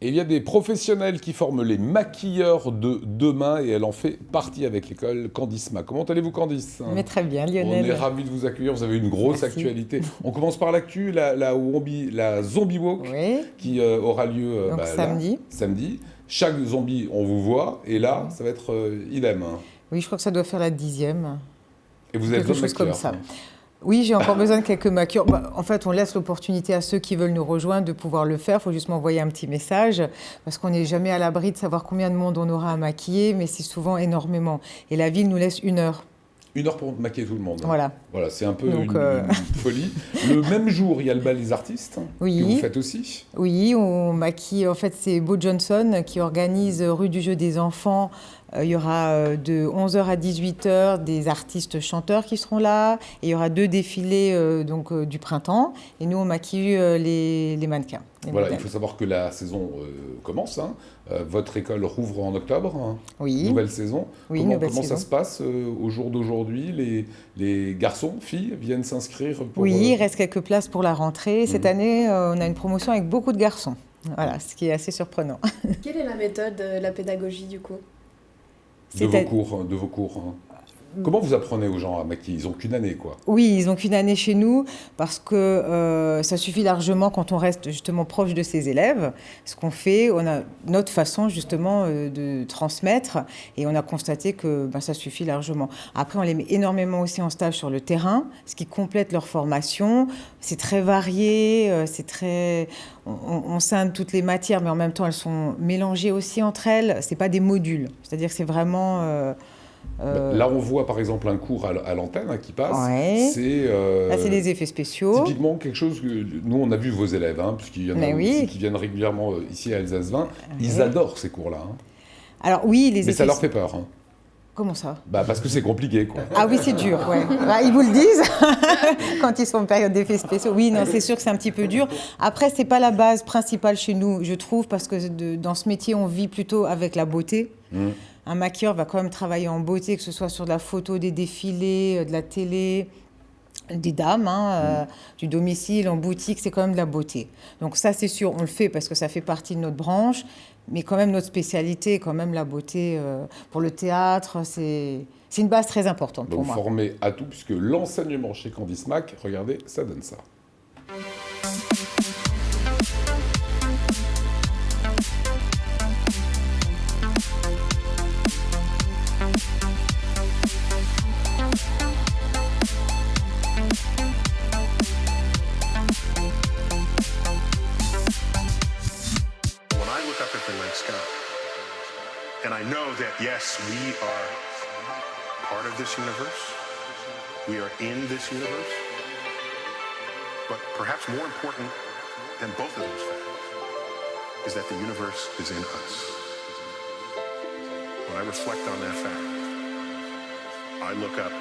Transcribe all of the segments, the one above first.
Et il y a des professionnels qui forment les maquilleurs de demain et elle en fait partie avec l'école Candisma. Comment allez-vous, Candice? Mais très bien, Lionel. On est ravis de vous accueillir, vous avez une grosse Merci. actualité. On commence par l'actu, la Zombie Walk Oui, qui aura lieu donc là, samedi. samedi. Chaque zombie, on vous voit et là, ça va être idem. Hein. Oui, je crois que ça doit faire la 10e. Et vous êtes Quelque chose comme ça. Oui, j'ai encore besoin de quelques maquilleurs. En fait, on laisse l'opportunité à ceux qui veulent nous rejoindre de pouvoir le faire. Il faut juste m'envoyer un petit message parce qu'on n'est jamais à l'abri de savoir combien de monde on aura à maquiller, mais c'est souvent énormément. Et la ville nous laisse 1 heure. 1 heure pour maquiller tout le monde. Voilà. Voilà, c'est un peu Donc, une folie. Le même jour, il y a le bal des artistes Oui. que vous faites aussi. Oui, on maquille. En fait, c'est Beau Johnson qui organise rue du Jeu des Enfants. Il y aura de 11h à 18h des artistes chanteurs qui seront là. Et il y aura 2 défilés du printemps. Et nous, on maquille les mannequins. Voilà, il modèles. faut savoir que la saison commence. Hein. Votre école rouvre en octobre. Hein. Oui. Nouvelle saison. Oui, comment nouvelle ça saison. se passe au jour d'aujourd'hui? Les garçons, filles viennent s'inscrire pour... Oui, il reste quelques places pour la rentrée. Cette année, on a une promotion avec beaucoup de garçons. Voilà, ce qui est assez surprenant. Quelle est la méthode de la pédagogie du coup? de vos cours. Hein. Comment vous apprenez aux gens à maquiller? Ils n'ont qu'une année, quoi. Oui, ils n'ont qu'une année chez nous parce que ça suffit largement quand on reste justement proche de ses élèves. Ce qu'on fait, on a notre façon justement de transmettre et on a constaté que ça suffit largement. Après, on les met énormément aussi en stage sur le terrain, ce qui complète leur formation. C'est très varié, on scinde toutes les matières, mais en même temps, elles sont mélangées aussi entre elles. C'est pas des modules, c'est-à-dire que c'est vraiment... Là, on voit par exemple un cours à l'antenne qui passe. Ouais. Là, c'est des effets spéciaux. Typiquement quelque chose que nous, on a vu vos élèves, hein, puisqu'il y en a aussi qui viennent régulièrement ici à Alsace 20. Ils adorent ces cours-là. Hein. Alors oui, Mais ça leur fait peur. Hein. Comment ça? Parce que c'est compliqué, quoi. Ah oui, c'est dur, ouais. Ils vous le disent quand ils sont en période d'effets spéciaux. Oui, non, c'est sûr que c'est un petit peu dur. Après, c'est pas la base principale chez nous, je trouve, parce que dans ce métier, on vit plutôt avec la beauté. Un maquilleur va quand même travailler en beauté, que ce soit sur de la photo, des défilés, de la télé, des dames, du domicile, en boutique, c'est quand même de la beauté. Donc ça, c'est sûr, on le fait parce que ça fait partie de notre branche, mais quand même notre spécialité, quand même la beauté pour le théâtre, c'est une base très importante pour moi. Donc formé à tout, puisque l'enseignement chez Candismac, regardez, ça donne ça. And I know that, yes, we are part of this universe. We are in this universe. But perhaps more important than both of those facts is that the universe is in us. When I reflect on that fact, I look up.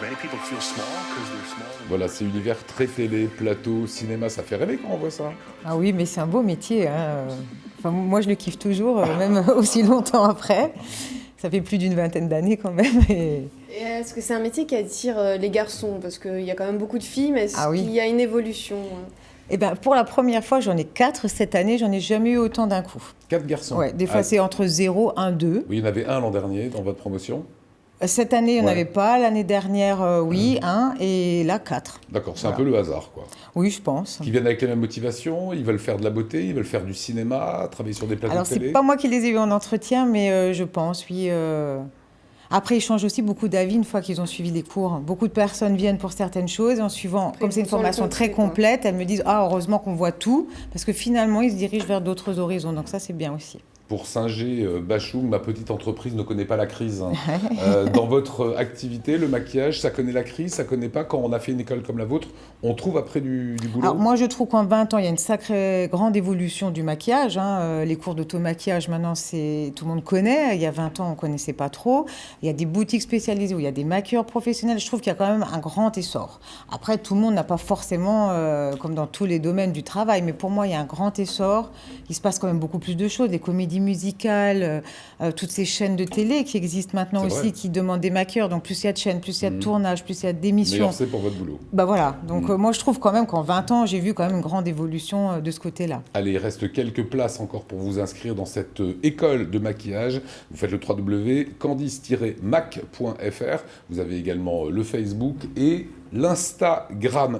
Many people feel small because they're small. Voilà, c'est univers très télé, plateau, cinéma, ça fait rêver quand on voit ça. Ah oui, mais c'est un beau métier. Hein. Enfin, moi, je le kiffe toujours, même aussi longtemps après. Ça fait plus d'20 d'années quand même. Et est-ce que c'est un métier qui attire les garçons? Parce qu'il y a quand même beaucoup de filles, mais est-ce qu'il y a une évolution? Eh ben, pour la première fois, j'en ai 4 cette année. J'en ai jamais eu autant d'un coup. 4 garçons? Ouais, des fois, c'est entre 0, 1, 2. Oui, il y en avait un l'an dernier dans votre promotion. Cette année, il n'y en avait pas. L'année dernière, oui, 1. Et là, 4. D'accord, c'est un peu le hasard, quoi. Oui, je pense. Qui viennent avec les mêmes motivations, ils veulent faire de la beauté, ils veulent faire du cinéma, travailler sur des plateaux de télé. Alors, c'est pas moi qui les ai eus en entretien, mais je pense, oui. Après, ils changent aussi beaucoup d'avis une fois qu'ils ont suivi les cours. Beaucoup de personnes viennent pour certaines choses. Et en suivant, comme c'est une formation très complète, elles me disent « Ah, heureusement qu'on voit tout », parce que finalement, ils se dirigent vers d'autres horizons. Donc ça, c'est bien aussi. Pour Singer, Bachoum, ma petite entreprise ne connaît pas la crise. Dans votre activité, le maquillage, ça connaît la crise, ça connaît pas. Quand on a fait une école comme la vôtre, on trouve après du boulot? Alors moi, je trouve qu'en 20 ans, il y a une sacrée grande évolution du maquillage. Les cours d'auto-maquillage, maintenant, tout le monde connaît. Il y a 20 ans, on ne connaissait pas trop. Il y a des boutiques spécialisées où il y a des maquilleurs professionnels. Je trouve qu'il y a quand même un grand essor. Après, tout le monde n'a pas forcément, comme dans tous les domaines du travail, mais pour moi, il y a un grand essor. Il se passe quand même beaucoup plus de choses. Les comédies comédies musicales, toutes ces chaînes de télé qui existent maintenant aussi, qui demandent des maquilleurs. Donc plus il y a de chaînes, plus il y a de tournages, plus il y a d'émissions. Meilleur c'est pour votre boulot. Bah voilà, donc moi je trouve quand même qu'en 20 ans, j'ai vu quand même une grande évolution de ce côté-là. Allez, il reste quelques places encore pour vous inscrire dans cette école de maquillage. Vous faites le www.candice-mac.fr. Vous avez également le Facebook et l'Instagram.